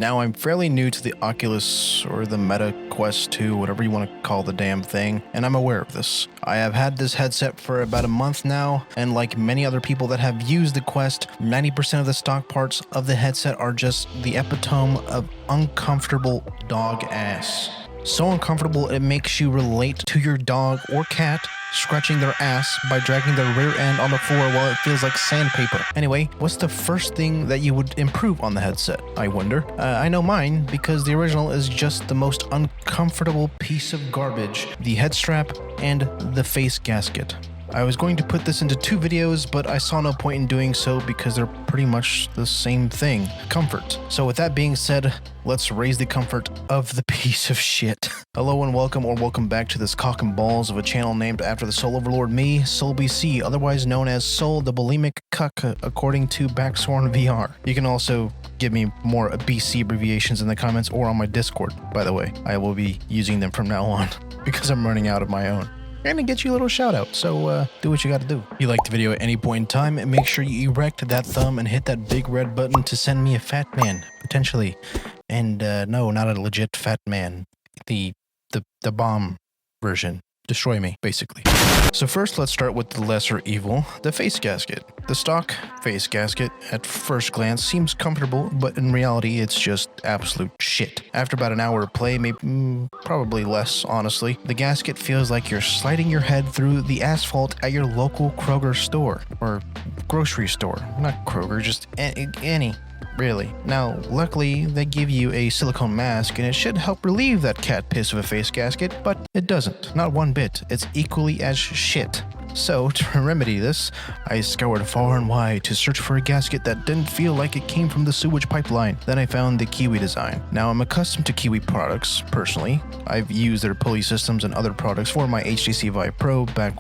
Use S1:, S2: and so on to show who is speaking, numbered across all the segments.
S1: Now, I'm fairly new to the Oculus or the Meta Quest 2, whatever you want to call the damn thing, and I'm aware of this. I have had this headset for about a month now, and like many other people that have used the Quest, 90% of the stock parts of the headset are just the epitome of uncomfortable dog ass. So uncomfortable it makes you relate to your dog or cat scratching their ass by dragging their rear end on the floor while it feels like sandpaper. Anyway, what's the first thing that you would improve on the headset, I wonder? I know mine, because the original is just the most uncomfortable piece of garbage. The head strap and the face gasket. I was going to put this into 2 videos, but I saw no point in doing so because they're pretty much the same thing. Comfort. So with that being said, let's raise the comfort of the piece of shit. Hello and welcome back to this cock and balls of a channel named after the soul overlord me, SoulBC, otherwise known as Soul the Bulimic Cuck, according to Backsworn VR. You can also give me more BC abbreviations in the comments or on my Discord, by the way. I will be using them from now on because I'm running out of my own. And to get you a little shout out, so do what you gotta do. If you like the video at any point in time, make sure you erect that thumb and hit that big red button to send me a fat man, potentially. And no, not a legit fat man. The bomb version. Destroy me, basically. So first, let's start with the lesser evil, the face gasket. The stock face gasket, at first glance, seems comfortable, but in reality, it's just absolute shit. After about an hour of play, maybe probably less, honestly, the gasket feels like you're sliding your head through the asphalt at your local Kroger store, or grocery store. Not Kroger, just any. Really. Now, luckily, they give you a silicone mask and it should help relieve that cat piss of a face gasket, but it doesn't. Not one bit. It's equally as shit. So, to remedy this, I scoured far and wide to search for a gasket that didn't feel like it came from the sewage pipeline. Then I found the KIWI design. Now, I'm accustomed to KIWI products, personally. I've used their pulley systems and other products for my HTC Vive Pro back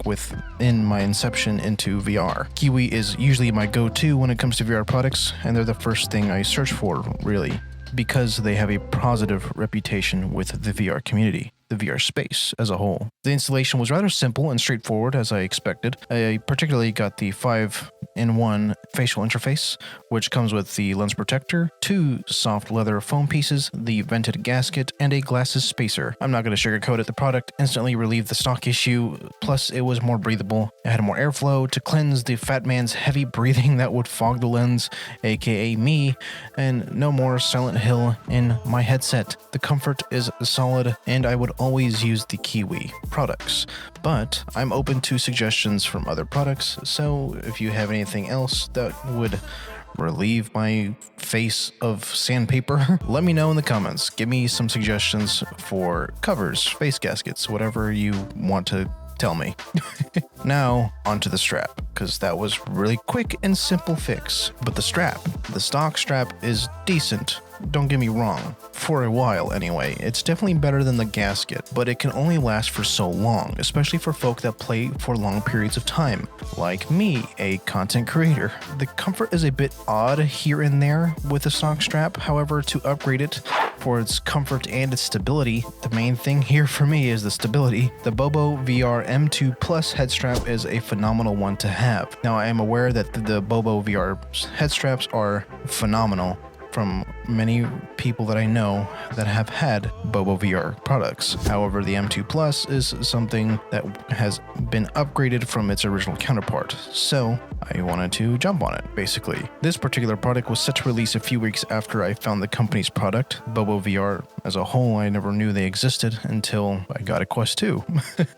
S1: in my inception into VR. KIWI is usually my go-to when it comes to VR products, and they're the first thing I search for, really, because they have a positive reputation with the VR community. The VR space as a whole. The installation was rather simple and straightforward as I expected. I particularly got the 5-in-1 facial interface, which comes with the lens protector, 2 soft leather foam pieces, the vented gasket, and a glasses spacer. I'm not going to sugarcoat it. The product instantly relieved the stock issue, plus it was more breathable. It had more airflow to cleanse the fat man's heavy breathing that would fog the lens, aka me, and no more Silent Hill in my headset. The comfort is solid, and I would always use the KIWI products, but I'm open to suggestions from other products, so if you have anything else that would relieve my face of sandpaper, let me know in the comments. Give me some suggestions for covers, face gaskets, whatever you want to tell me. Now, onto the strap, because that was really quick and simple fix. But the strap, the stock strap is decent. Don't get me wrong, for a while anyway. It's definitely better than the gasket, but it can only last for so long, especially for folk that play for long periods of time, like me, a content creator. The comfort is a bit odd here and there with the stock strap, however, to upgrade it for its comfort and its stability, the main thing here for me is the stability. The BOBOVR M2 Plus head strap is a phenomenal one to have. Now, I am aware that the BOBOVR head straps are phenomenal from many people that I know that have had BOBOVR products. However, the M2 Plus is something that has been upgraded from its original counterpart, so I wanted to jump on it, basically. This particular product was set to release a few weeks after I found the company's product. BOBOVR as a whole, I never knew they existed until I got a Quest 2.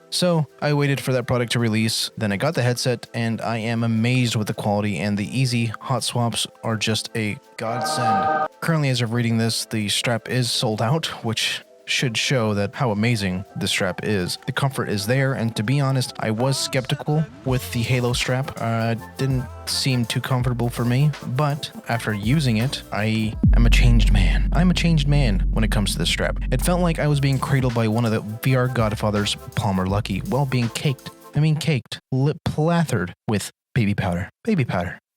S1: So I waited for that product to release, then I got the headset, and I am amazed with the quality, and the easy hot swaps are just a godsend. Currently, as of reading this, the strap is sold out, which should show that how amazing the strap is. The comfort is there, and to be honest, I was skeptical with the Halo strap. Didn't seem too comfortable for me, but after using it, I am a changed man. I'm a changed man when it comes to the strap. It felt like I was being cradled by one of the VR godfathers, Palmer Luckey, while being caked, lip plathered with baby powder.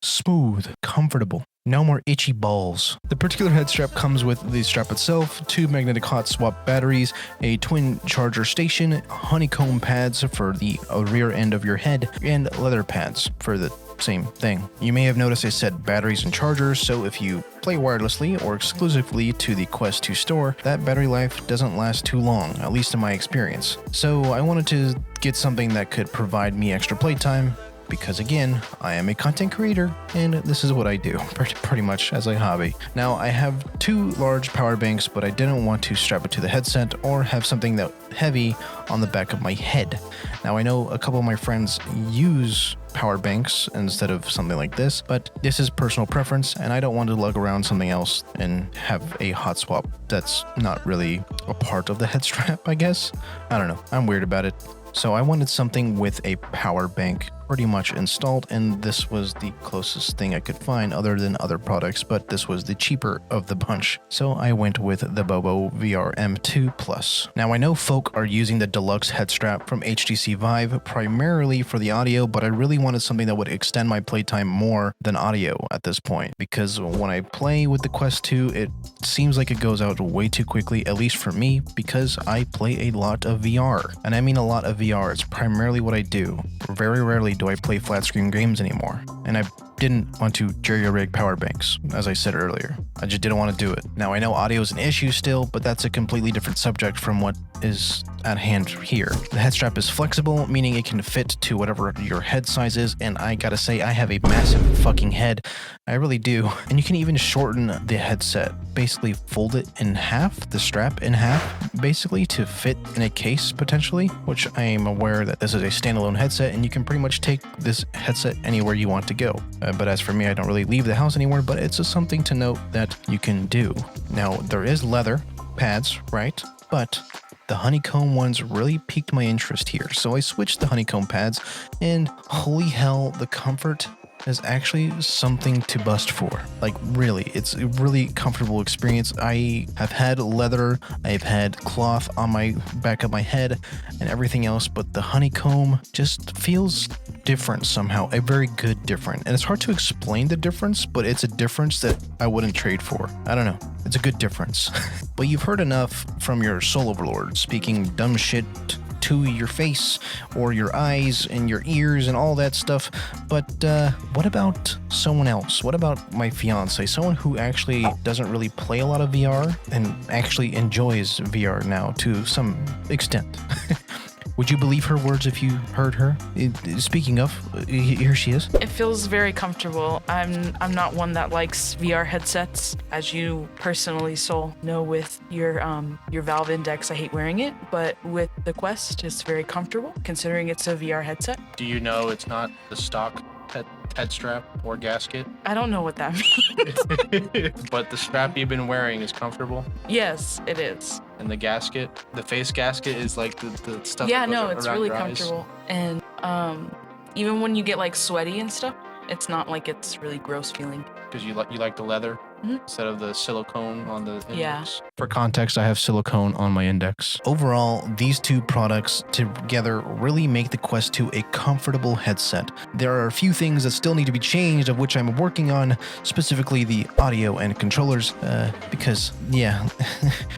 S1: Smooth, comfortable. No more itchy balls. The particular head strap comes with the strap itself, 2 magnetic hot swap batteries, a twin charger station, honeycomb pads for the rear end of your head, and leather pads for the same thing. You may have noticed I said batteries and chargers, so if you play wirelessly or exclusively to the Quest 2 store, that battery life doesn't last too long, at least in my experience. So I wanted to get something that could provide me extra playtime, because again, I am a content creator and this is what I do pretty much as a hobby. Now I have 2 large power banks, but I didn't want to strap it to the headset or have something that heavy on the back of my head. Now I know a couple of my friends use power banks instead of something like this, but this is personal preference and I don't want to lug around something else and have a hot swap that's not really a part of the head strap, I guess. I don't know, I'm weird about it. So I wanted something with a power bank pretty much installed, and this was the closest thing I could find other than other products, but this was the cheaper of the bunch. So I went with the BOBOVR M2 Plus. Now I know folk are using the deluxe head strap from HTC Vive primarily for the audio, but I really wanted something that would extend my playtime more than audio at this point, because when I play with the Quest 2, it seems like it goes out way too quickly, at least for me, because I play a lot of VR. And I mean a lot of VR, it's primarily what I do. Very rarely do I play flat screen games anymore, and I didn't want to jerry-rig power banks, as I said earlier. I just didn't want to do it. Now I know audio is an issue still, but that's a completely different subject from what is at hand here. The head strap is flexible, meaning it can fit to whatever your head size is, and I gotta say I have a massive fucking head. I really do. And you can even shorten the headset, basically fold it in half, the strap in half, basically to fit in a case potentially, which I am aware that this is a standalone headset and you can pretty much take this headset anywhere you want to go. But as for me, I don't really leave the house anymore, but it's just something to note that you can do. Now, there is leather pads, right? But the honeycomb ones really piqued my interest here. So I switched the honeycomb pads, and holy hell, the comfort is actually something to bust for. Like really, it's a really comfortable experience. I have had leather, I've had cloth on my back of my head and everything else, but the honeycomb just feels different somehow, a very good different. And it's hard to explain the difference, but it's a difference that I wouldn't trade for. I don't know. It's a good difference. But you've heard enough from your soul overlord speaking dumb shit to your face or your eyes and your ears and all that stuff. But what about someone else? What about my fiance? Someone who actually doesn't really play a lot of VR and actually enjoys VR now to some extent. Would you believe her words if you heard her? Speaking of, here she is.
S2: It feels very comfortable. I'm not one that likes VR headsets, as you personally, Soul, know with your Valve Index. I hate wearing it, but with the Quest, it's very comfortable considering it's a VR headset.
S3: Do you know it's not the stock head strap or gasket?
S2: I don't know what that means.
S3: But the strap you've been wearing is comfortable?
S2: Yes, it is.
S3: And the gasket, the face gasket is like the stuff.
S2: Yeah,
S3: that goes
S2: no, it's
S3: around
S2: really
S3: your eyes.
S2: comfortable. And even when you get like sweaty and stuff, it's not like it's really gross feeling.
S3: Because you like the leather
S2: Mhm.
S3: instead of the silicone on the index.
S2: Yeah.
S1: For context, I have silicone on my index. Overall, these two products together really make the Quest 2 a comfortable headset. There are a few things that still need to be changed, of which I'm working on, specifically the audio and controllers, because, yeah,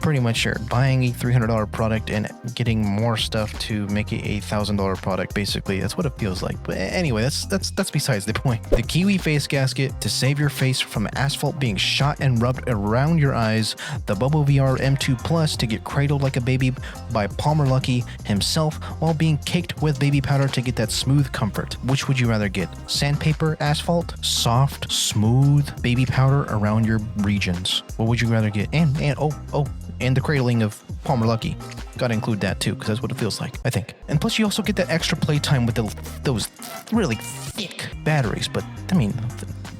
S1: pretty much sure. Buying a $300 product and getting more stuff to make it a $1,000 product, basically, that's what it feels like. But anyway, that's besides the point. The KIWI face gasket to save your face from asphalt being shot and rubbed around your eyes, the BOBOVR M2 Plus to get cradled like a baby by Palmer Luckey himself while being caked with baby powder to get that smooth comfort. Which would you rather get? Sandpaper asphalt? Soft, smooth baby powder around your regions? What would you rather get? And the cradling of Palmer Luckey. Gotta include that too, because that's what it feels like, I think. And plus you also get that extra playtime with those really thick batteries, but I mean,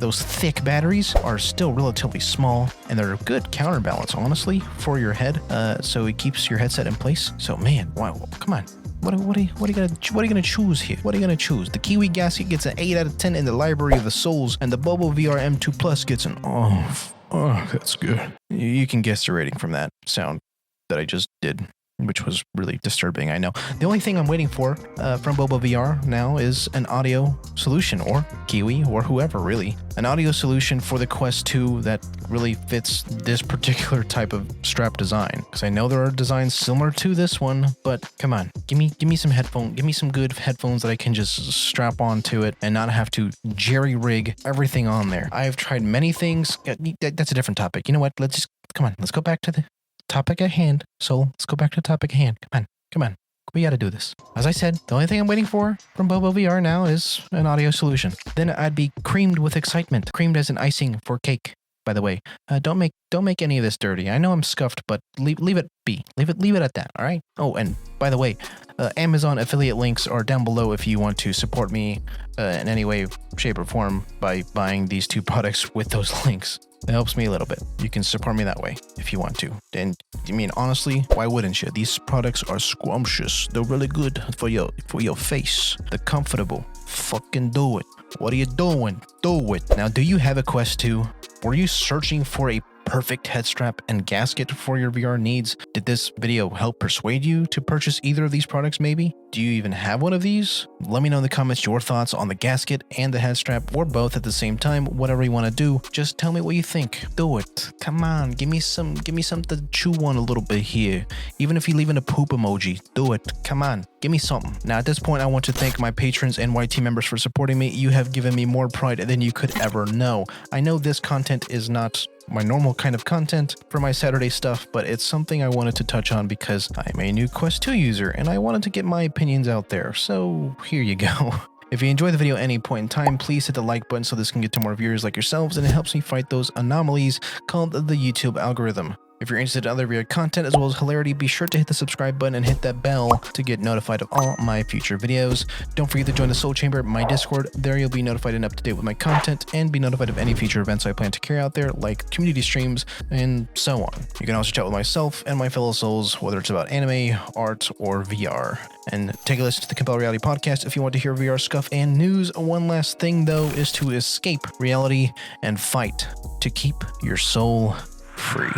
S1: those thick batteries are still relatively small, and they're a good counterbalance, honestly, for your head. So it keeps your headset in place. So man, wow, come on. What are you gonna choose here? What are you gonna choose? The KIWI gasket gets an 8 out of 10 in the library of the souls, and the BOBOVR M2 Plus gets an oh, that's good. You can guess the rating from that sound that I just did. which was really disturbing, I know. The only thing I'm waiting for from BOBOVR now is an audio solution, or KIWI, or whoever, really. An audio solution for the Quest 2 that really fits this particular type of strap design. Because I know there are designs similar to this one, but come on, give me some headphones, give me some good headphones that I can just strap onto it and not have to jerry-rig everything on there. I've tried many things. That's a different topic. You know what? Let's go back to the topic at hand. So let's go back to the topic at hand. Come on. We got to do this. As I said, the only thing I'm waiting for from BOBOVR now is an audio solution. Then I'd be creamed with excitement. Creamed as an icing for cake, by the way. Don't make any of this dirty. I know I'm scuffed, but leave it be. Leave it at that, all right? Oh, and by the way, Amazon affiliate links are down below if you want to support me in any way, shape, or form by buying these two products with those links. It helps me a little bit. You can support me that way if you want to. And I mean, honestly, why wouldn't you? These products are scrumptious. They're really good for your face. They're comfortable. Fucking do it. What are you doing? Do it. Now, do you have a Quest 2? Were you searching for a perfect head strap and gasket for your VR needs? Did this video help persuade you to purchase either of these products maybe? Do you even have one of these? Let me know in the comments your thoughts on the gasket and the head strap, or both at the same time, whatever you want to do. Just tell me what you think. Do it. Come on, give me something to chew on a little bit here. Even if you leave in a poop emoji, do it. Come on, give me something. Now at this point, I want to thank my patrons and YT members for supporting me. You have given me more pride than you could ever know. I know this content is not my normal kind of content for my Saturday stuff, but it's something I wanted to touch on because I'm a new Quest 2 user and I wanted to get my opinions out there. So here you go. If you enjoy the video at any point in time, please hit the like button so this can get to more viewers like yourselves, and it helps me fight those anomalies called the YouTube algorithm. If you're interested in other weird content as well as hilarity, be sure to hit the subscribe button and hit that bell to get notified of all my future videos. Don't forget to join the Soul Chamber, my Discord. There you'll be notified and up to date with my content and be notified of any future events I plan to carry out there, like community streams and so on. You can also chat with myself and my fellow souls, whether it's about anime, art, or VR. And take a listen to the Compel Reality podcast if you want to hear VR scuff and news. One last thing though is to escape reality and fight to keep your soul free.